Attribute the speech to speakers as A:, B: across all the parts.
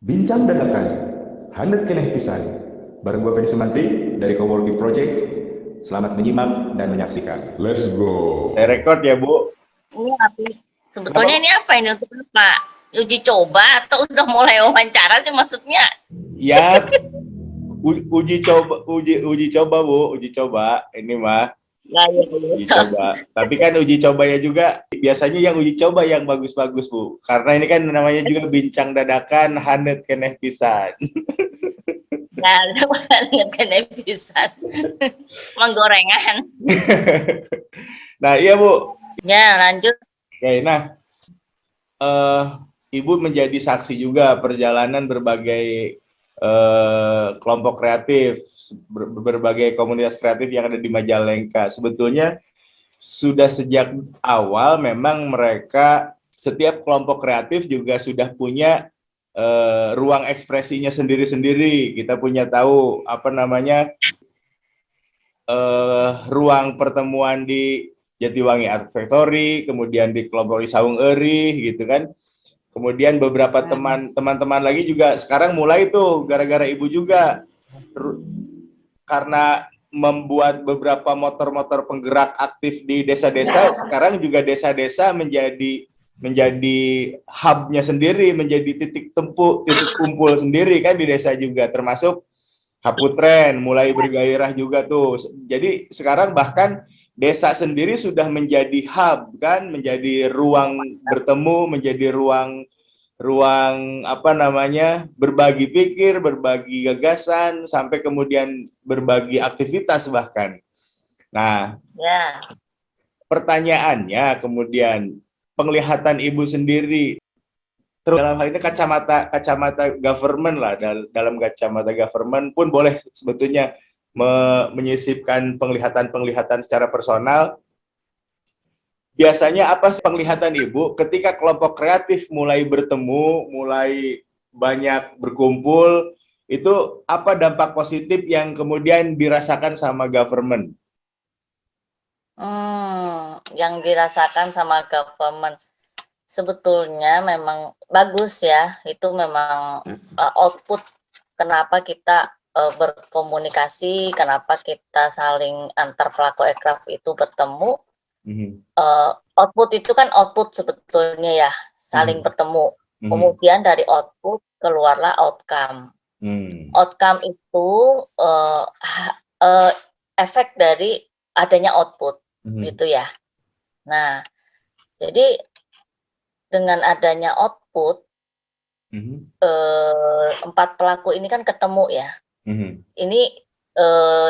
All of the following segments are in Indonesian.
A: Bincang dadakan, handet keneh pisan. Bareng gue Fedi Sumantri dari Coworking Project. Selamat menyimak dan menyaksikan. Let's go.
B: Saya rekod ya, Bu.
C: Ini apa? Sebetulnya ini apa ini untuk apa? Uji coba atau udah mulai wawancara sih maksudnya?
B: Ya, uji coba, Bu, uji coba. Ini mah
C: Nah, ya,
B: uji coba. Tapi kan uji coba ya juga biasanya yang uji coba yang bagus-bagus, Bu. Karena ini kan namanya juga bincang dadakan hanet keneh pisan.
C: Nah, lihat kan bisa menggorengan.
B: Nah, iya, Bu.
C: Ya, lanjut.
B: Oke, nah, Ibu menjadi saksi juga perjalanan berbagai kelompok kreatif, berbagai komunitas kreatif yang ada di Majalengka. Sebetulnya sudah sejak awal memang mereka setiap kelompok kreatif juga sudah punya ruang ekspresinya sendiri-sendiri. Kita punya tahu apa namanya ruang pertemuan di Jatiwangi Art Factory, kemudian di kelompok Isaung Eri gitu kan. Kemudian beberapa teman-teman lagi juga sekarang mulai tuh gara-gara ibu juga karena membuat beberapa motor-motor penggerak aktif di desa-desa, sekarang juga desa-desa menjadi hubnya sendiri, menjadi titik kumpul sendiri kan di desa juga, termasuk Kaputren mulai bergairah juga tuh. Jadi sekarang bahkan desa sendiri sudah menjadi hub kan, menjadi ruang bertemu, menjadi ruang apa namanya berbagi pikir, berbagi gagasan, sampai kemudian berbagi aktivitas bahkan. Nah,
C: Ya.
B: pertanyaannya kemudian penglihatan ibu sendiri, terus dalam hal ini kacamata government lah, dalam kacamata government pun boleh sebetulnya menyisipkan penglihatan secara personal. Biasanya apa penglihatan Ibu ketika kelompok kreatif mulai bertemu, mulai banyak berkumpul, itu apa dampak positif yang kemudian dirasakan sama government?
C: Yang dirasakan sama government sebetulnya memang bagus ya. Itu memang output kenapa kita berkomunikasi, kenapa kita saling antar pelaku aircraft itu bertemu. Output itu kan output sebetulnya ya, saling bertemu. Kemudian dari output keluarlah outcome. Outcome itu efek dari adanya output, gitu ya. Nah, jadi dengan adanya output, empat pelaku ini kan ketemu ya. Ini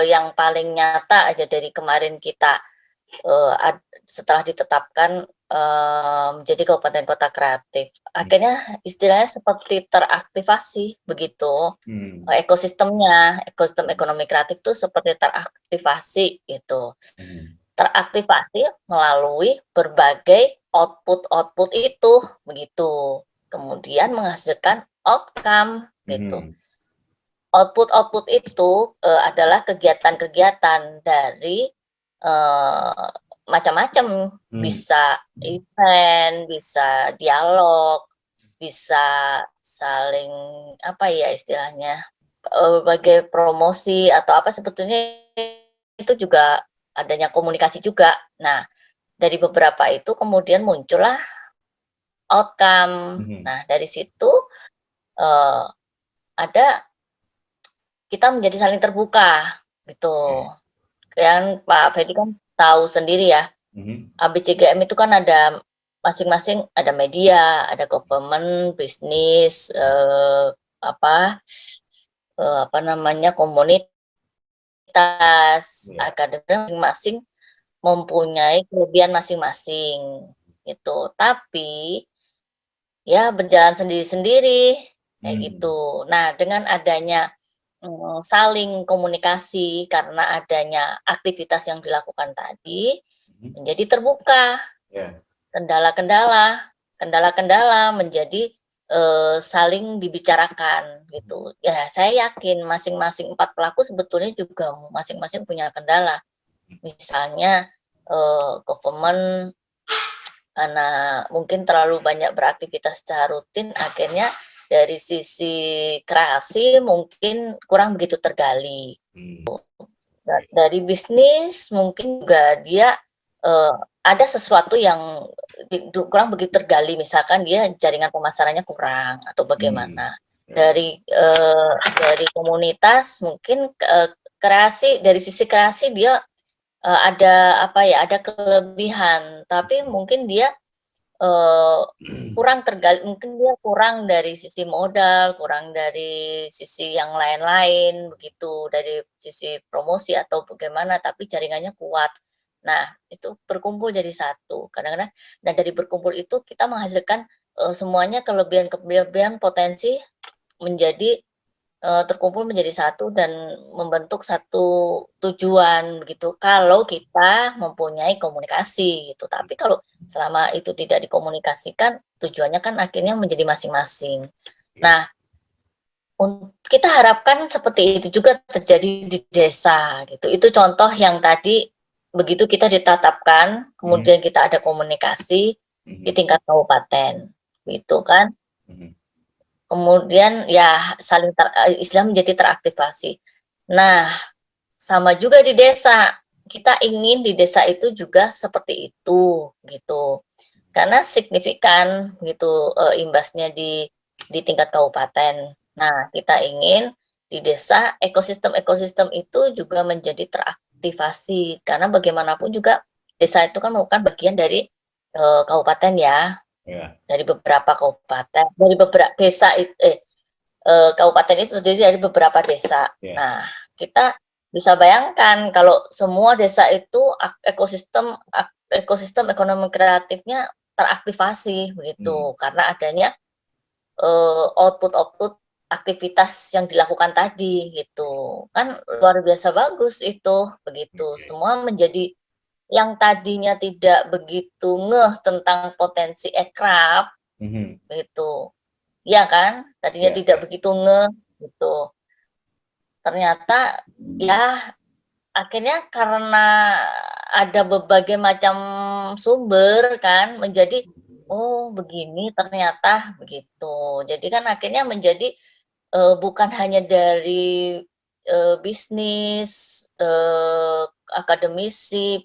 C: yang paling nyata aja dari kemarin kita setelah ditetapkan menjadi kabupaten kota kreatif. Akhirnya istilahnya seperti teraktivasi begitu. Ekosistemnya, ekosistem ekonomi kreatif itu seperti teraktivasi gitu. Teraktivasi melalui berbagai output itu begitu. Kemudian menghasilkan outcome gitu. Output itu adalah kegiatan-kegiatan dari macam-macam, bisa event, bisa dialog, bisa saling apa ya istilahnya sebagai promosi atau apa, sebetulnya itu juga adanya komunikasi juga. Nah, dari beberapa itu kemudian muncullah outcome. Nah, dari situ ada kita menjadi saling terbuka gitu. Yang Pak Fedi kan tahu sendiri ya, ABCGM itu kan ada masing-masing, ada media, ada government, bisnis, apa namanya, komunitas, akademik, masing-masing mempunyai kelebihan masing-masing gitu. Tapi ya berjalan sendiri-sendiri kayak gitu. Nah, dengan adanya saling komunikasi karena adanya aktivitas yang dilakukan tadi menjadi terbuka. Kendala-kendala menjadi saling dibicarakan gitu. Ya, saya yakin masing-masing empat pelaku sebetulnya juga masing-masing punya kendala. Misalnya government karena mungkin terlalu banyak beraktivitas secara rutin, akhirnya dari sisi kreasi mungkin kurang begitu tergali. Dari bisnis mungkin juga dia ada sesuatu yang kurang begitu tergali, misalkan dia jaringan pemasarannya kurang atau bagaimana. Dari komunitas mungkin kreasi, dari sisi kreasi dia ada kelebihan, tapi mungkin dia kurang tergali, mungkin dia kurang dari sisi modal, kurang dari sisi yang lain-lain begitu, dari sisi promosi atau bagaimana, tapi jaringannya kuat. Nah, itu berkumpul jadi satu. Kadang-kadang dari berkumpul itu kita menghasilkan semuanya kelebihan potensi menjadi terkumpul menjadi satu dan membentuk satu tujuan begitu, kalau kita mempunyai komunikasi gitu. Tapi kalau selama itu tidak dikomunikasikan, tujuannya kan akhirnya menjadi masing-masing. Nah, kita harapkan seperti itu juga terjadi di desa gitu. Itu contoh yang tadi begitu kita ditetapkan, kemudian kita ada komunikasi di tingkat kabupaten gitu kan. Kemudian ya saling Islam menjadi teraktivasi. Nah, sama juga di desa. Kita ingin di desa itu juga seperti itu gitu. Karena signifikan gitu imbasnya di tingkat kabupaten. Nah, kita ingin di desa ekosistem itu juga menjadi teraktivasi, karena bagaimanapun juga desa itu kan merupakan bagian dari kabupaten ya. Dari beberapa kabupaten, dari beberapa desa kabupaten itu terdiri dari beberapa desa. Nah, kita bisa bayangkan kalau semua desa itu ekosistem ekonomi kreatifnya teraktivasi begitu, karena adanya output aktivitas yang dilakukan tadi gitu. Kan luar biasa bagus itu begitu. Semua menjadi yang tadinya tidak begitu ngeh tentang potensi aircraft, gitu, ya kan? Tadinya tidak begitu ngeh, gitu. Ternyata, ya akhirnya karena ada berbagai macam sumber kan, menjadi oh begini ternyata begitu. Jadi kan akhirnya menjadi bukan hanya dari bisnis, akademisi,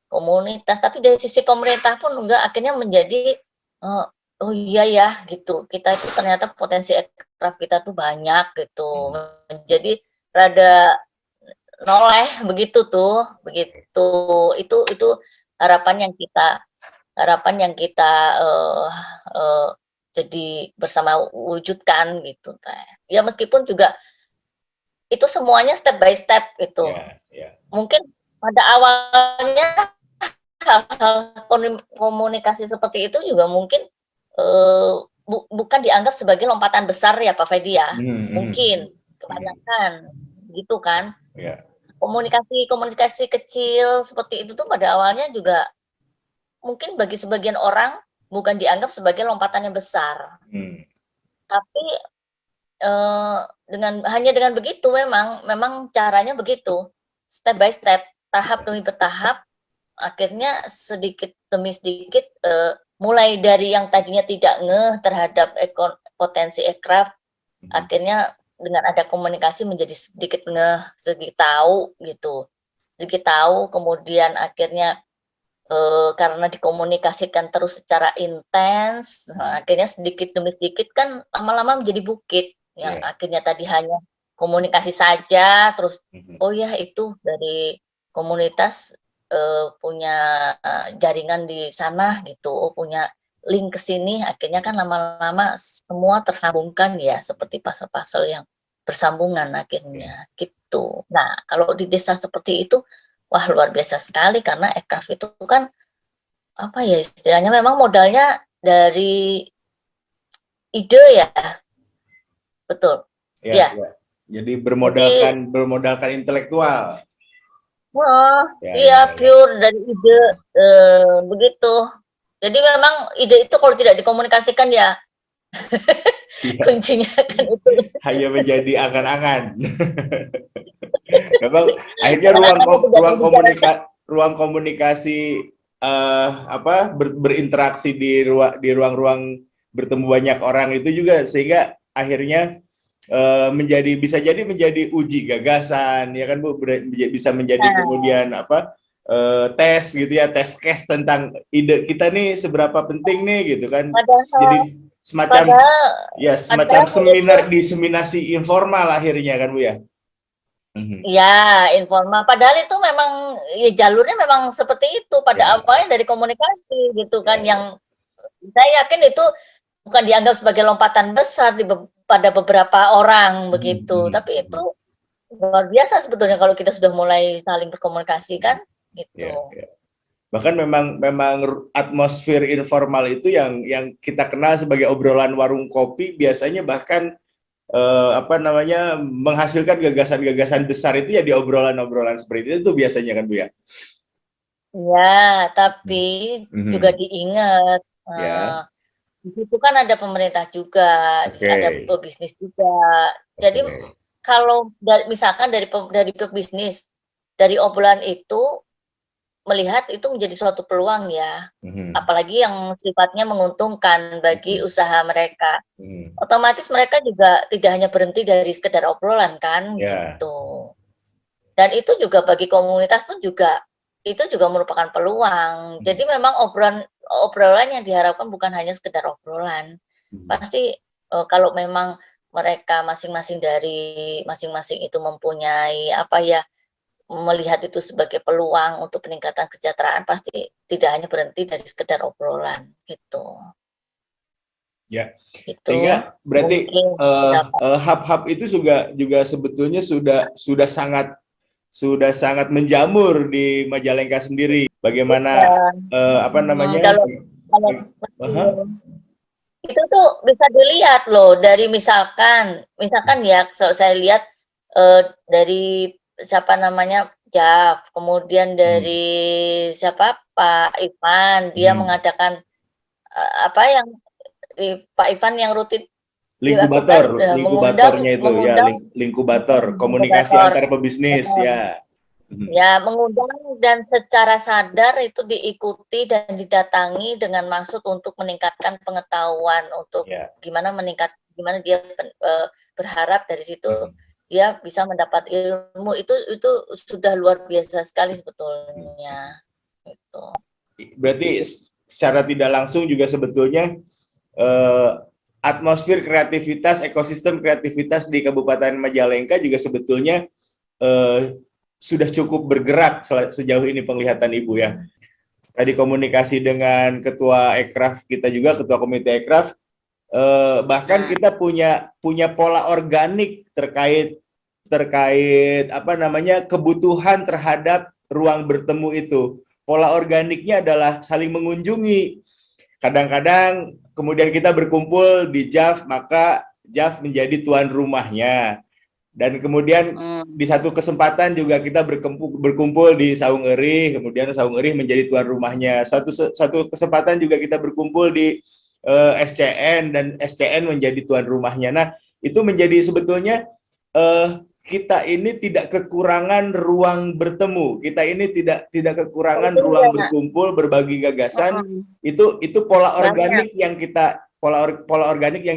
C: komunitas, tapi dari sisi pemerintah pun juga akhirnya menjadi oh iya ya gitu, kita itu ternyata potensi aircraft kita tuh banyak gitu, menjadi rada noleh begitu itu harapan yang kita jadi bersama wujudkan gitu teh. Ya meskipun juga itu semuanya step by step gitu. Mungkin pada awalnya hal-hal komunikasi seperti itu juga mungkin bukan dianggap sebagai lompatan besar ya Pak Fedi ya. Mungkin kebanyakan gitu kan. Komunikasi kecil seperti itu tuh pada awalnya juga mungkin bagi sebagian orang bukan dianggap sebagai lompatan yang besar. Tapi hanya dengan begitu memang caranya begitu, step by step, tahap demi bertahap, akhirnya sedikit demi sedikit mulai dari yang tadinya tidak ngeh terhadap potensi aircraft, akhirnya dengan ada komunikasi menjadi sedikit ngeh, sedikit tahu gitu, kemudian akhirnya karena dikomunikasikan terus secara intens, akhirnya sedikit demi sedikit kan lama-lama menjadi bukit yang akhirnya tadi hanya komunikasi saja, terus oh ya itu dari komunitas punya jaringan di sana gitu, oh punya link ke sini, akhirnya kan lama-lama semua tersambungkan ya, seperti puzzle-puzzle yang bersambungan akhirnya gitu. Nah, kalau di desa seperti itu, wah luar biasa sekali, karena aircraft itu kan apa ya istilahnya, memang modalnya dari ide ya, betul.
B: Ya. Jadi bermodalkan intelektual.
C: Wah, pure dari ide begitu. Jadi memang ide itu kalau tidak dikomunikasikan ya kuncinya kan itu
B: hanya menjadi angan-angan. Memang akhirnya ruang komunikasi berinteraksi di ruang-ruang bertemu banyak orang itu juga, sehingga akhirnya bisa jadi menjadi uji gagasan, ya kan Bu, bisa menjadi kemudian apa, tes gitu ya, tes case tentang ide kita nih seberapa penting nih gitu kan. Jadi semacam semacam seminar, diseminasi informal akhirnya kan Bu ya.
C: Ya, informal. Padahal itu memang ya jalurnya memang seperti itu pada awalnya dari komunikasi gitu kan, yang saya yakin itu bukan dianggap sebagai lompatan besar pada beberapa orang begitu, tapi itu luar biasa sebetulnya kalau kita sudah mulai saling berkomunikasi kan gitu.
B: Bahkan memang atmosfer informal itu yang kita kenal sebagai obrolan warung kopi, biasanya bahkan menghasilkan gagasan-gagasan besar itu ya di obrolan-obrolan seperti itu biasanya kan Bu ya.
C: Ya, tapi juga diingat di situ kan ada pemerintah juga, ada pebisnis juga. Jadi kalau misalkan dari pebisnis, dari obrolan itu melihat itu menjadi suatu peluang ya, apalagi yang sifatnya menguntungkan bagi usaha mereka. Otomatis mereka juga tidak hanya berhenti dari sekedar obrolan kan, gitu. Dan itu juga bagi komunitas pun juga, itu juga merupakan peluang. Jadi memang obrolan yang diharapkan bukan hanya sekedar obrolan. Pasti kalau memang mereka masing-masing itu mempunyai melihat itu sebagai peluang untuk peningkatan kesejahteraan, pasti tidak hanya berhenti dari sekedar obrolan gitu.
B: Ya, gitu. Sehingga berarti hub-hub itu juga sebetulnya sudah sangat menjamur di Majalengka sendiri. Bagaimana
C: itu tuh bisa dilihat loh dari misalkan ya, saya lihat dari siapa namanya Jaf, kemudian dari siapa Pak Ivan, dia mengadakan yang Pak Ivan yang rutin
B: lingkubatornya itu ya, lingkubator komunikasi antar pebisnis ya.
C: Ya, mengundang dan secara sadar itu diikuti dan didatangi dengan maksud untuk meningkatkan pengetahuan, untuk gimana dia berharap dari situ dia bisa mendapat ilmu. Itu sudah luar biasa sekali sebetulnya. Gitu.
B: Berarti secara tidak langsung juga sebetulnya atmosfer kreativitas, ekosistem kreativitas di Kabupaten Majalengka juga sebetulnya sudah cukup bergerak sejauh ini penglihatan Ibu ya. Tadi komunikasi dengan Ketua Ekraf kita juga, Ketua Komite Ekraf, bahkan kita punya pola organik terkait kebutuhan terhadap ruang bertemu itu. Pola organiknya adalah saling mengunjungi. Kadang-kadang kemudian kita berkumpul di Jaf, maka Jaf menjadi tuan rumahnya. Dan kemudian di satu kesempatan juga kita berkumpul di Saung Erih, kemudian Saung Erih menjadi tuan rumahnya. Satu kesempatan juga kita berkumpul di SCN, dan SCN menjadi tuan rumahnya. Nah, itu menjadi sebetulnya kita ini tidak kekurangan ruang bertemu, kita ini tidak kekurangan ruang berkumpul, berbagi gagasan. Itu pola organik yang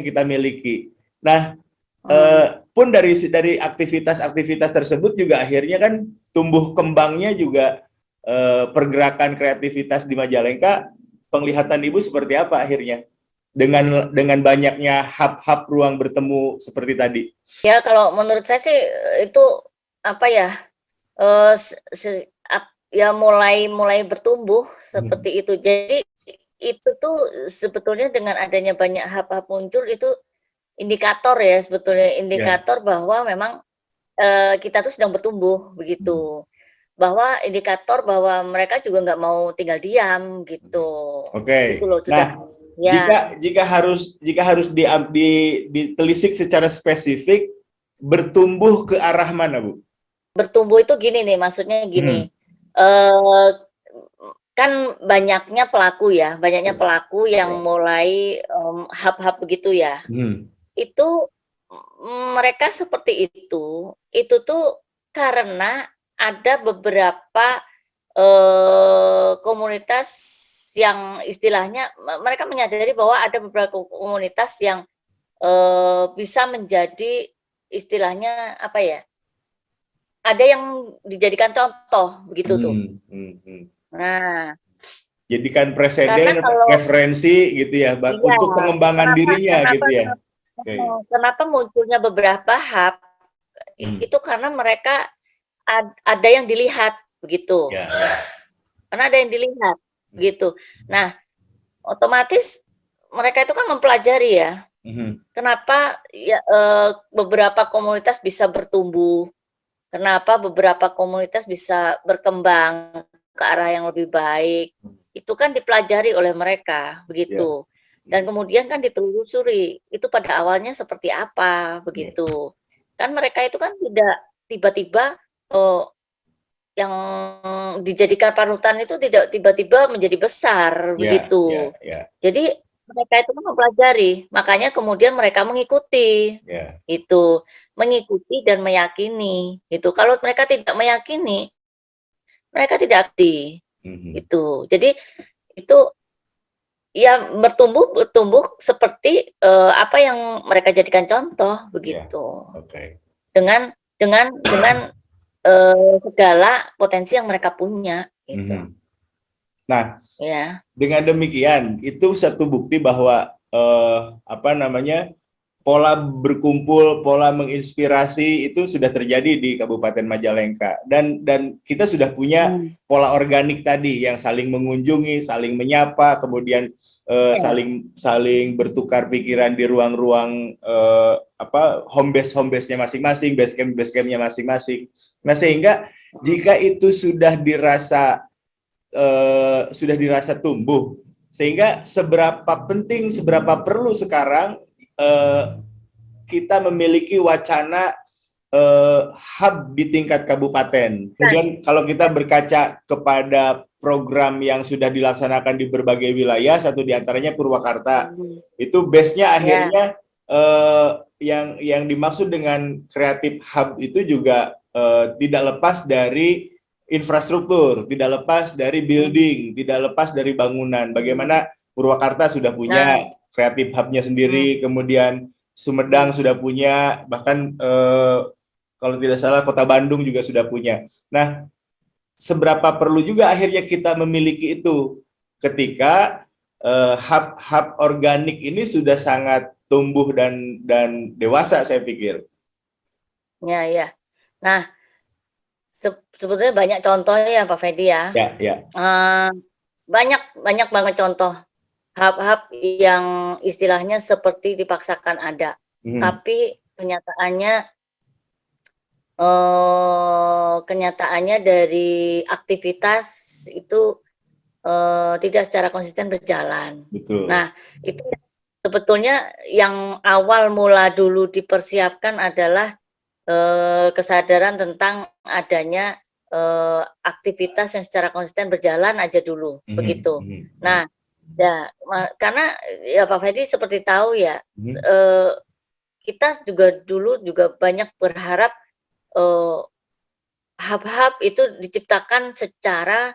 B: kita miliki. Nah, pun dari aktivitas-aktivitas tersebut juga akhirnya kan tumbuh kembangnya juga pergerakan kreativitas di Majalengka. Penglihatan Ibu seperti apa akhirnya dengan banyaknya hub-hub ruang bertemu seperti tadi?
C: Ya, kalau menurut saya sih itu mulai bertumbuh seperti itu. Jadi itu tuh sebetulnya dengan adanya banyak hub-hub muncul itu indikator ya, sebetulnya indikator bahwa memang kita tuh sedang bertumbuh begitu, bahwa indikator bahwa mereka juga nggak mau tinggal diam gitu.
B: Oke. Gitu loh, sudah. Nah, jika harus ditelisik secara spesifik, bertumbuh ke arah mana, Bu?
C: Bertumbuh itu gini nih, maksudnya gini, kan banyaknya pelaku yang mulai hub-hub begitu ya. Itu mereka seperti itu tuh karena ada beberapa komunitas yang istilahnya mereka menyadari bahwa ada beberapa komunitas yang bisa menjadi istilahnya apa ya? Ada yang dijadikan contoh begitu tuh. Nah,
B: jadikan
C: karena
B: presiden,
C: kalau
B: referensi gitu ya,
C: iya,
B: untuk pengembangan dirinya gitu ya.
C: kenapa munculnya beberapa hub itu karena mereka ada yang dilihat begitu.
B: Ya.
C: Karena ada yang dilihat gitu. Nah, otomatis mereka itu kan mempelajari ya. Kenapa ya beberapa komunitas bisa bertumbuh? Kenapa beberapa komunitas bisa berkembang ke arah yang lebih baik? Itu kan dipelajari oleh mereka begitu. Dan kemudian kan ditelusuri itu pada awalnya seperti apa begitu. Kan mereka itu kan tidak tiba-tiba yang dijadikan panutan itu tidak tiba-tiba menjadi besar begitu. Jadi mereka itu kan mempelajari, makanya kemudian mereka mengikuti. Itu, mengikuti dan meyakini gitu. Kalau mereka tidak meyakini, mereka tidak aktif. Gitu. Jadi itu ya bertumbuh seperti apa yang mereka jadikan contoh begitu. Dengan segala potensi yang mereka punya gitu.
B: Nah, dengan demikian itu satu bukti bahwa pola berkumpul, pola menginspirasi itu sudah terjadi di Kabupaten Majalengka, dan kita sudah punya pola organik tadi yang saling mengunjungi, saling menyapa, kemudian saling bertukar pikiran di ruang-ruang home base-nya masing-masing, base camp-nya masing-masing. Nah, sehingga jika itu sudah dirasa tumbuh, sehingga seberapa penting, seberapa perlu sekarang kita memiliki wacana hub di tingkat kabupaten. Kemudian kalau kita berkaca kepada program yang sudah dilaksanakan di berbagai wilayah, satu diantaranya Purwakarta, itu base-nya akhirnya yang dimaksud dengan kreatif hub itu juga tidak lepas dari infrastruktur, tidak lepas dari building, tidak lepas dari bangunan. Bagaimana Purwakarta sudah punya kreatif hub-nya sendiri, kemudian Sumedang sudah punya, bahkan kalau tidak salah Kota Bandung juga sudah punya. Nah, seberapa perlu juga akhirnya kita memiliki itu ketika hub-hub organik ini sudah sangat tumbuh dan dewasa, saya pikir.
C: Ya. Nah, sebetulnya banyak contohnya ya Pak Fedi ya. Banyak banget contoh hub-hub yang istilahnya seperti dipaksakan ada, tapi kenyataannya dari aktivitas itu tidak secara konsisten berjalan.
B: Betul.
C: Nah, itu sebetulnya yang awal mula dulu dipersiapkan adalah kesadaran tentang adanya aktivitas yang secara konsisten berjalan aja dulu, begitu. Nah, ya, karena ya Pak Fedi seperti tahu ya, kita juga dulu banyak berharap hub-hub itu diciptakan secara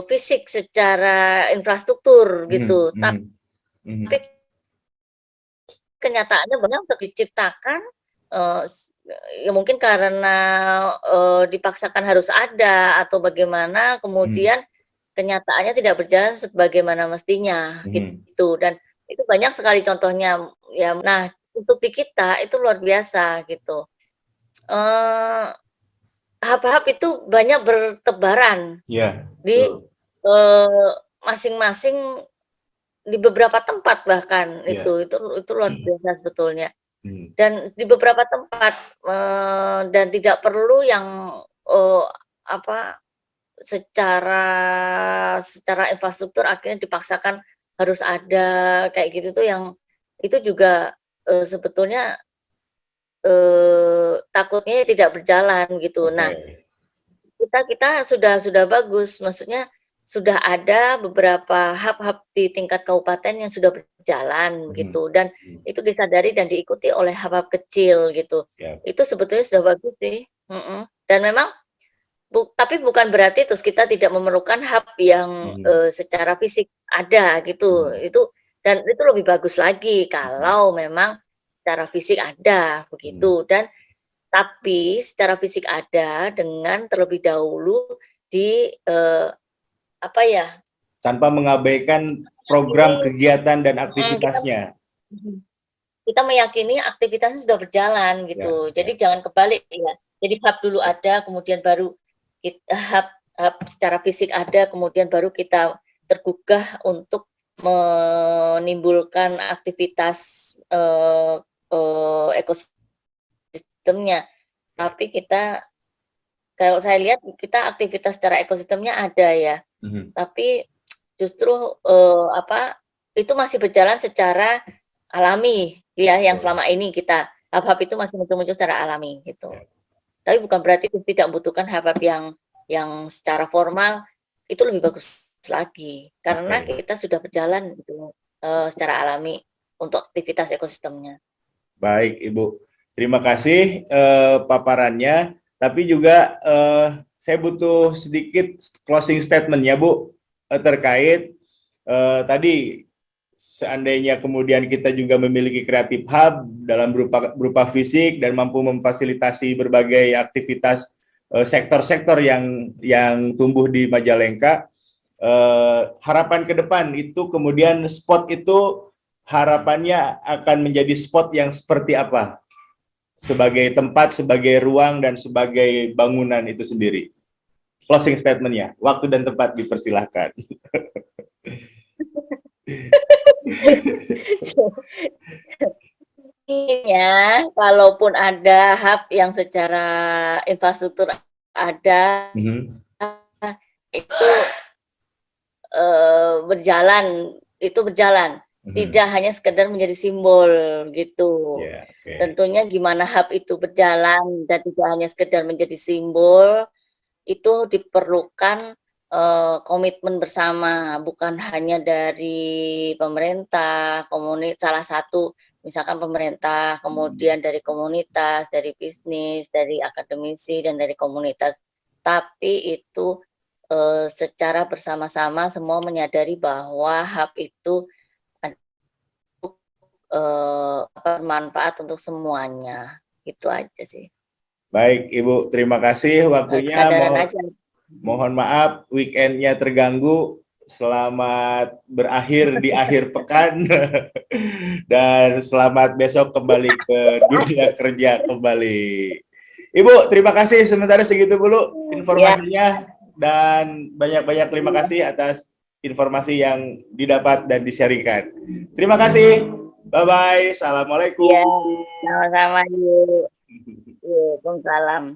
C: fisik, secara infrastruktur gitu. Tapi kenyataannya banyak untuk diciptakan ya mungkin karena dipaksakan harus ada atau bagaimana, kemudian kenyataannya tidak berjalan sebagaimana mestinya gitu, dan itu banyak sekali contohnya ya. Nah, untuk di kita itu luar biasa gitu. Hub-hub itu banyak bertebaran di masing-masing di beberapa tempat bahkan itu luar biasa sebetulnya. Dan di beberapa tempat dan tidak perlu yang secara infrastruktur akhirnya dipaksakan harus ada kayak gitu tuh, yang itu juga sebetulnya takutnya tidak berjalan gitu. Nah, kita sudah bagus, maksudnya sudah ada beberapa hub-hub di tingkat kabupaten yang sudah berjalan gitu, dan itu disadari dan diikuti oleh hub-hub kecil gitu. Itu sebetulnya sudah bagus sih. Dan memang Tapi bukan berarti terus kita tidak memerlukan hub yang secara fisik ada gitu. Dan itu lebih bagus lagi kalau memang secara fisik ada begitu. Dan tapi secara fisik ada dengan terlebih dahulu di apa ya?
B: Tanpa mengabaikan program kegiatan dan aktivitasnya.
C: Kita meyakini aktivitasnya sudah berjalan gitu. Jadi jangan kebalik ya. Jadi hub dulu ada, kemudian baru kita hub secara fisik ada, kemudian baru kita tergugah untuk menimbulkan aktivitas ekosistemnya. Tapi kita, kalau saya lihat kita aktivitas secara ekosistemnya ada ya. Tapi justru itu masih berjalan secara alami ya, yang selama ini kita hub-hub itu masih muncul-muncul secara alami gitu. Tapi bukan berarti tidak membutuhkan hub-hub yang secara formal itu lebih bagus lagi karena kita sudah berjalan gitu, secara alami untuk aktivitas ekosistemnya.
B: Baik Ibu, terima kasih paparannya. Tapi juga saya butuh sedikit closing statement ya Bu, terkait tadi seandainya kemudian kita juga memiliki Creative Hub dalam berupa fisik dan mampu memfasilitasi berbagai aktivitas sektor-sektor yang tumbuh di Majalengka, harapan ke depan itu kemudian spot itu harapannya akan menjadi spot yang seperti apa? Sebagai tempat, sebagai ruang, dan sebagai bangunan itu sendiri. Closing statement-nya, waktu dan tempat dipersilahkan.
C: Ya, kalaupun ada hub yang secara infrastruktur ada, itu berjalan, tidak hanya sekedar menjadi simbol gitu. Tentunya gimana hub itu berjalan dan tidak hanya sekedar menjadi simbol, itu diperlukan komitmen bersama, bukan hanya dari pemerintah, salah satu misalkan pemerintah, kemudian dari komunitas, dari bisnis, dari akademisi, dan dari komunitas. Tapi itu secara bersama-sama semua menyadari bahwa hub itu bermanfaat untuk semuanya. Itu aja sih.
B: Baik Ibu, terima kasih waktunya. Mohon maaf weekendnya terganggu. Selamat berakhir di akhir pekan dan selamat besok kembali ke dunia kerja kembali. Ibu, terima kasih, sementara segitu dulu informasinya dan banyak-banyak terima kasih atas informasi yang didapat dan di-sharingkan. Terima kasih. Bye-bye. Assalamualaikum.
C: Ya, sama-sama. Waalaikumsalam.